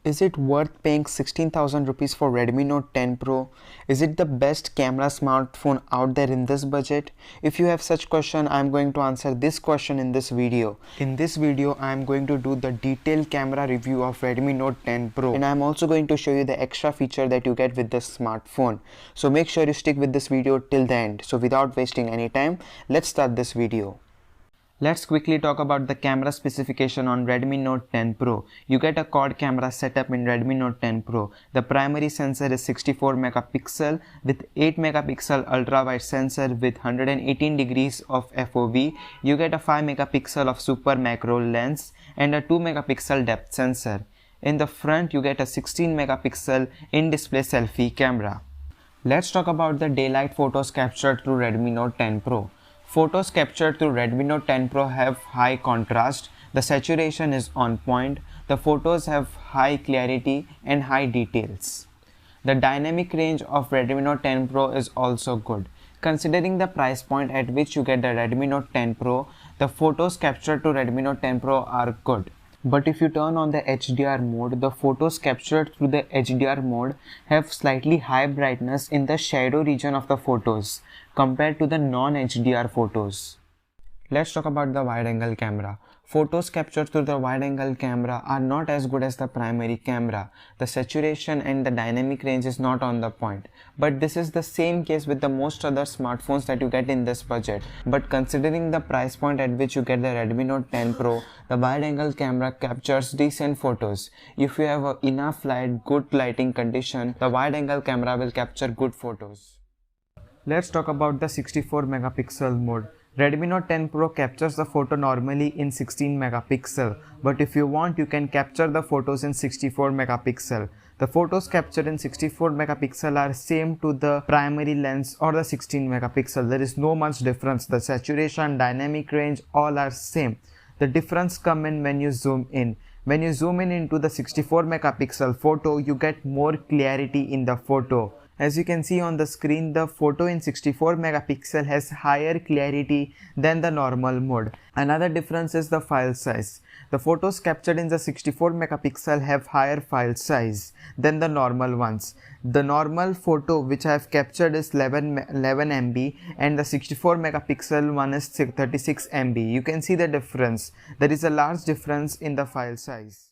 Is it worth paying 16,000 rupees for Redmi Note 10 Pro? Is it the best camera smartphone out there in this budget? If you have such question, I am going to answer this question in this video. In this video, I am going to do the detailed camera review of Redmi Note 10 Pro, and I am also going to show you the extra feature that you get with this smartphone. So make sure you stick with this video till the end. So without wasting any time, let's start this video. Let's quickly talk about the camera specification on Redmi Note 10 Pro. You get a quad camera setup in Redmi Note 10 Pro. The primary sensor is 64 megapixel with 8 megapixel ultra wide sensor with 118 degrees of FOV. You get a 5 megapixel of super macro lens and a 2 megapixel depth sensor. In the front, you get a 16 megapixel in-display selfie camera. Let's talk about the daylight photos captured through Redmi Note 10 Pro. Photos captured through Redmi Note 10 Pro have high contrast, the saturation is on point, the photos have high clarity and high details. The dynamic range of Redmi Note 10 Pro is also good. Considering the price point at which you get the Redmi Note 10 Pro, the photos captured to Redmi Note 10 Pro are good. But if you turn on the HDR mode, the photos captured through the HDR mode have slightly high brightness in the shadow region of the photos compared to the non-HDR photos. Let's talk about the wide-angle camera. Photos captured through the wide-angle camera are not as good as the primary camera. The saturation and the dynamic range is not on the point. But this is the same case with the most other smartphones that you get in this budget. But considering the price point at which you get the Redmi Note 10 Pro, the wide-angle camera captures decent photos. If you have enough light, good lighting condition, the wide-angle camera will capture good photos. Let's talk about the 64 megapixel mode. Redmi Note 10 Pro captures the photo normally in 16 megapixel, but if you want, you can capture the photos in 64 megapixel. The photos captured in 64 megapixel are same to the primary lens or the 16 megapixel. There is no much difference. The saturation, dynamic range, all are same. The difference come in when you zoom in. When you zoom in into the 64 megapixel photo, you get more clarity in the photo. As you can see on the screen, the photo in 64 megapixel has higher clarity than the normal mode. Another difference is the file size. The photos captured in the 64 megapixel have higher file size than the normal ones. The normal photo which I have captured is 11 MB and the 64 megapixel one is 36 MB. You can see the difference. There is a large difference in the file size.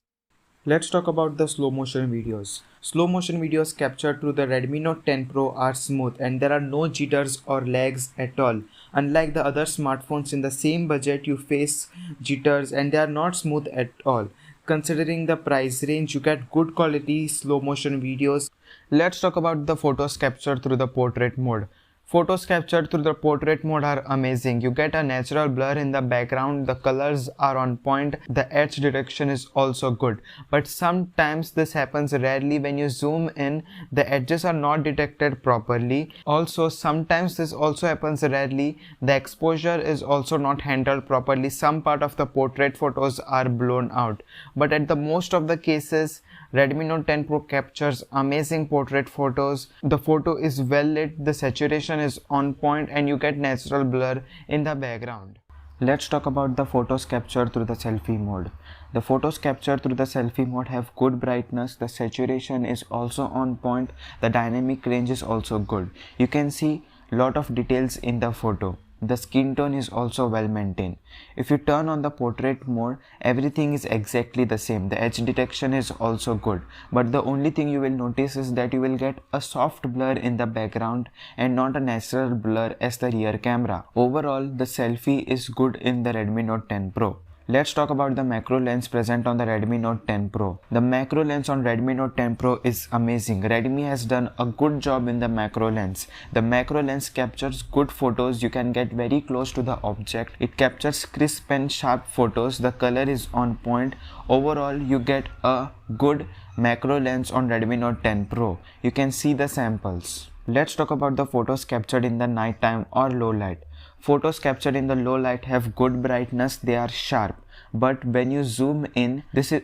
Let's talk about the slow motion videos. Slow motion videos captured through the Redmi Note 10 Pro are smooth and there are no jitters or lags at all. Unlike the other smartphones in the same budget, you face jitters and they are not smooth at all. Considering the price range, you get good quality slow motion videos. Let's talk about the photos captured through the portrait mode. Photos captured through the portrait mode are amazing. You get a natural blur in the background, the colors are on point, the edge detection is also good. But sometimes this happens rarely. When you zoom in, the edges are not detected properly. Also, sometimes this also happens rarely. The exposure is also not handled properly. Some part of the portrait photos are blown out. But at the most of the cases, Redmi Note 10 Pro captures amazing portrait photos. The photo is well lit, the saturation is on point and you get natural blur in the background. Let's talk about the photos captured through the selfie mode. The photos captured through the selfie mode have good brightness, the saturation is also on point, the dynamic range is also good. You can see lot of details in the photo. The skin tone is also well maintained. If you turn on the portrait mode, everything is exactly the same. The edge detection is also good. But the only thing you will notice is that you will get a soft blur in the background and not a natural blur as the rear camera. Overall, the selfie is good in the Redmi Note 10 Pro. Let's talk about the macro lens present on the Redmi Note 10 Pro. The macro lens on Redmi Note 10 Pro is amazing. Redmi has done a good job in the macro lens. The macro lens captures good photos. You can get very close to the object. It captures crisp and sharp photos. The color is on point. Overall, you get a good macro lens on Redmi Note 10 Pro. You can see the samples. Let's talk about the photos captured in the night time or low light. Photos captured in the low light have good brightness, they are sharp. But when you zoom in,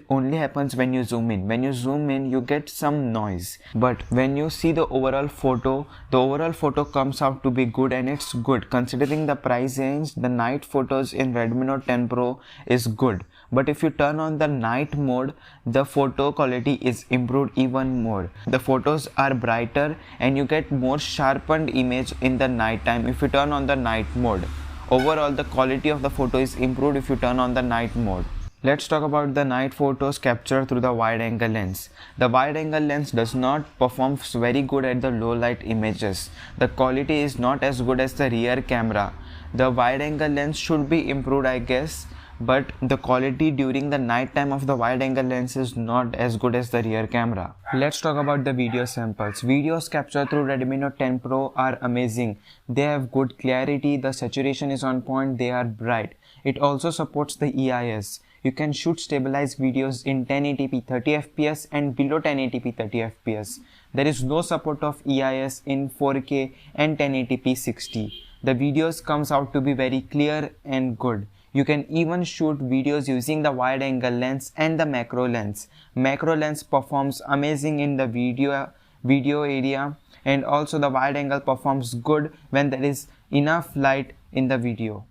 only happens when you zoom in. When you zoom in, you get some noise. But when you see the overall photo comes out to be good, and it's good. Considering the price range, the night photos in Redmi Note 10 Pro is good. but if you turn on the night mode, the photo quality is improved even more. The photos are brighter and you get more sharpened image in the night time if you turn on the night mode. Overall, the quality of the photo is improved if you turn on the night mode. Let's talk about the night photos captured through the wide angle lens. The wide angle lens does not perform very good at the low light images. The quality is not as good as the rear camera. The wide angle lens should be improved, I guess, but the quality during the night time of the wide angle lens is not as good as the rear camera. Let's talk about the video samples. Videos captured through Redmi Note 10 Pro are amazing. They have good clarity, the saturation is on point, they are bright. It also supports the EIS. You can shoot stabilized videos in 1080p 30fps and below 1080p 30fps. There is no support of EIS in 4K and 1080p 60. The videos comes out to be very clear and good. You can even shoot videos using the wide angle lens and the macro lens. Macro lens performs amazing in the video area, and also the wide angle performs good when there is enough light in the video.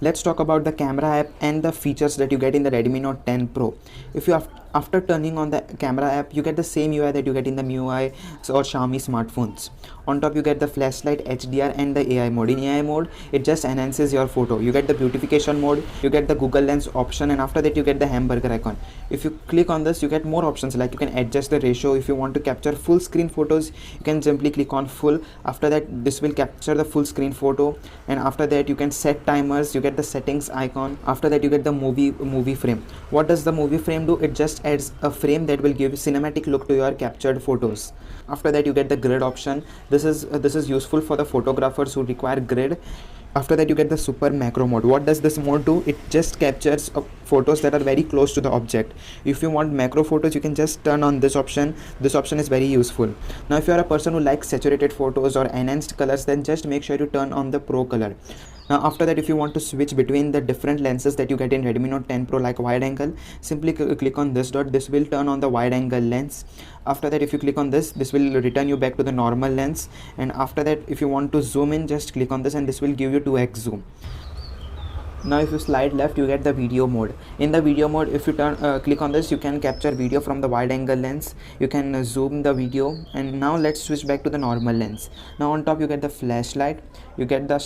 Let's talk about the camera app and the features that you get in the Redmi Note 10 Pro. If you after turning on the camera app, you get the same UI that you get in the MIUI or Xiaomi smartphones. On top you get the flashlight, HDR and the AI mode. In AI mode, it just enhances your photo. You get the beautification mode, you get the Google Lens option, and after that you get the hamburger icon. If you click on this, you get more options, like you can adjust the ratio. If you want to capture full screen photos, you can simply click on full. After that, this will capture the full screen photo, and after that you can set timers. You get the settings icon. After that you get the movie frame. What does the movie frame do? It just adds a frame that will give cinematic look to your captured photos. After that you get the grid option. This is useful for the photographers who require grid. After that you get the super macro mode. What does this mode do? It just captures photos that are very close to the object. If you want macro photos, you can just turn on this option. This option is very useful. Now if you are a person who likes saturated photos or enhanced colors, then just make sure you turn on the pro color. Now after that, if you want to switch between the different lenses that you get in Redmi Note 10 Pro, like wide angle, simply click on this dot. This will turn on the wide angle lens. After that, if you click on this will return you back to the normal lens. And after that, if you want to zoom in, just click on this and this will give you 2x zoom. Now if you slide left, you get the video mode. In the video mode, if you click on this, you can capture video from the wide angle lens. You can zoom the video. And now let's switch back to the normal lens. Now on top you get the flashlight. You get the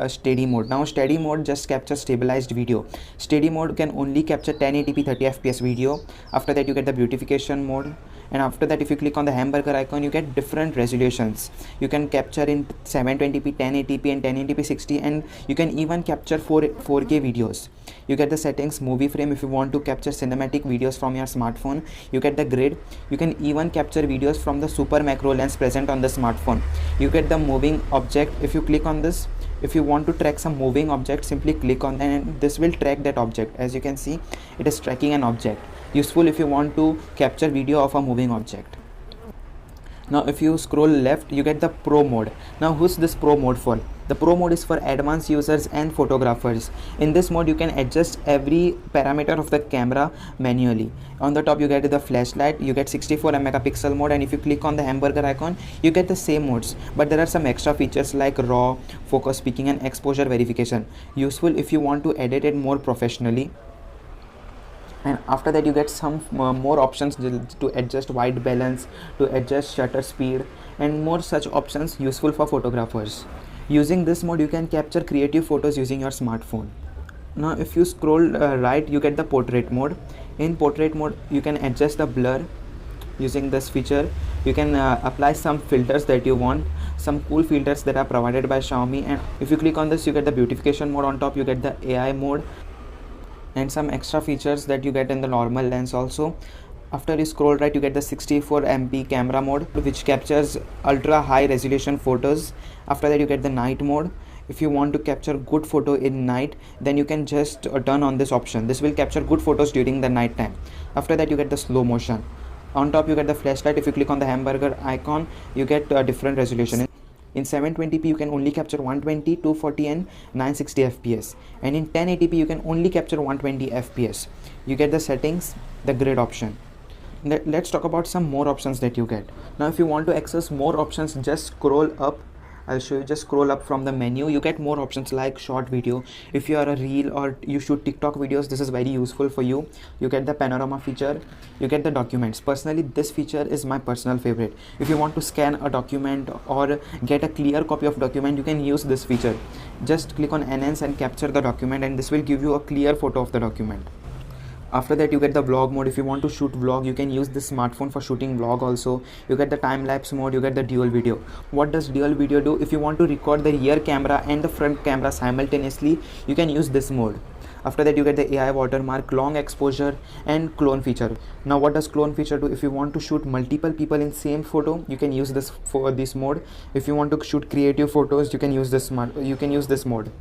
steady mode. Now steady mode just captures stabilized video. Steady mode can only capture 1080p 30fps video. After that you get the beautification mode. And after that, if you click on the hamburger icon, you get different resolutions. You can capture in 720p 1080p and 1080p 60, and you can even capture 4K videos. You get the settings, movie frame. If you want to capture cinematic videos from your smartphone, you get the grid. You can even capture videos from the super macro lens present on the smartphone. You get the moving object. If you click on this, if you want to track some moving object, simply click on that and this will track that object. As you can see, it is tracking an object. Useful if you want to capture video of a moving object. Now if you scroll left, you get the pro mode. Now who's this pro mode for? The pro mode is for advanced users and photographers. In this mode, you can adjust every parameter of the camera manually. On the top you get the flashlight, you get 64 megapixel mode, and if you click on the hamburger icon, you get the same modes, but there are some extra features like raw, focus peaking and exposure verification. Useful if you want to edit it more professionally. And after that you get some more options to adjust white balance, to adjust shutter speed, and more such options useful for photographers. Using this mode, you can capture creative photos using your smartphone. Now if you scroll right, you get the portrait mode. In portrait mode, you can adjust the blur using this feature. You can apply some filters that you want, some cool filters that are provided by Xiaomi. And if you click on this, you get the beautification mode. On top you get the AI mode and some extra features that you get in the normal lens also. After you scroll right, you get the 64MP camera mode, which captures ultra high resolution photos. After that you get the night mode. If you want to capture good photo in night, then you can just turn on this option. This will capture good photos during the night time. After that you get the slow motion. On top you get the flashlight. If you click on the hamburger icon, you get a different resolution. In 720p you can only capture 120, 240 and 960 fps, and in 1080p you can only capture 120 fps. You get the settings, the grid option. Let's talk about some more options that you get. Now if you want to access more options, just scroll up I'll show you. Just scroll up from the menu. You get more options like short video. If you are a reel or you shoot TikTok videos, this is very useful for you. You get the panorama feature. You get the documents. Personally, this feature is my personal favorite. If you want to scan a document or get a clear copy of document, you can use this feature. Just click on enhance and capture the document, and this will give you a clear photo of the document. After that, you get the vlog mode. If you want to shoot vlog, you can use this smartphone for shooting vlog also. You get the time-lapse mode. You get the dual video. What does dual video do? If you want to record the rear camera and the front camera simultaneously, you can use this mode. After that, you get the AI watermark, long exposure, and clone feature. Now what does clone feature do? If you want to shoot multiple people in same photo, you can use this for this mode. If you want to shoot creative photos, you can use this mode.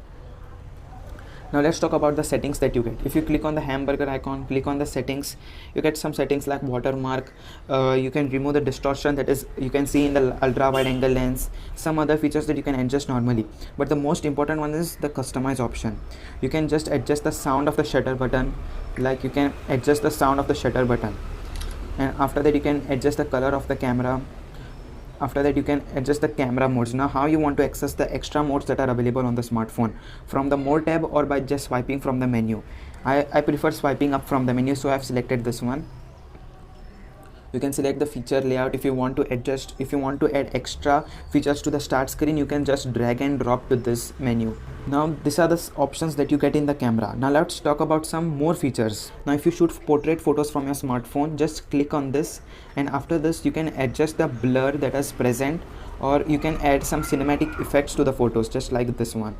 Now let's talk about the settings that you get. If you click on the hamburger icon, click on the settings, you get some settings like watermark. You can remove the distortion, that is you can see in the ultra wide angle lens, some other features that you can adjust normally. But the most important one is the customize option. You can just adjust the sound of the shutter button, like you can adjust the sound of the shutter button, and after that you can adjust the color of the camera. After that, you can adjust the camera modes. Now how you want to access the extra modes that are available on the smartphone, from the more tab or by just swiping from the menu. I prefer swiping up from the menu, so I have selected this one. You can select the feature layout. If you want to adjust, if you want to add extra features to the start screen, you can just drag and drop to this menu. Now these are the options that you get in the camera. Now let's talk about some more features. Now if you shoot portrait photos from your smartphone, just click on this, and after this you can adjust the blur that is present, or you can add some cinematic effects to the photos, just like this one.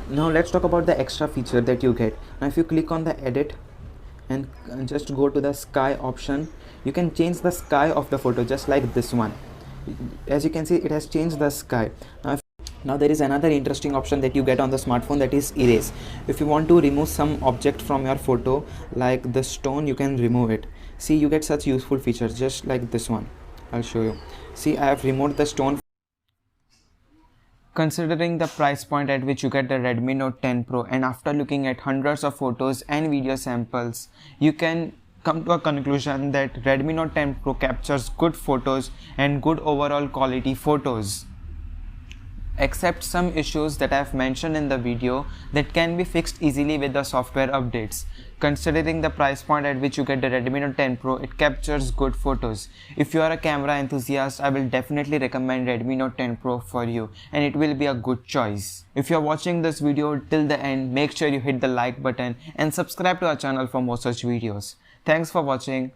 Now let's talk about the extra feature that you get. Now if you click on the edit and just go to the sky option, you can change the sky of the photo, just like this one. As you can see, it has changed the sky. Now there is another interesting option that you get on the smartphone, that is erase. If you want to remove some object from your photo, like the stone, you can remove it. See, you get such useful features, just like this one. I'll show you. See, I have removed the stone. Considering the price point at which you get the Redmi Note 10 Pro, and after looking at hundreds of photos and video samples, you can come to a conclusion that Redmi Note 10 Pro captures good photos and good overall quality photos, except some issues that I have mentioned in the video that can be fixed easily with the software updates. Considering the price point at which you get the Redmi Note 10 Pro, it captures good photos. If you are a camera enthusiast, I will definitely recommend Redmi Note 10 Pro for you, and it will be a good choice. If you are watching this video till the end, make sure you hit the like button and subscribe to our channel for more such videos. Thanks for watching.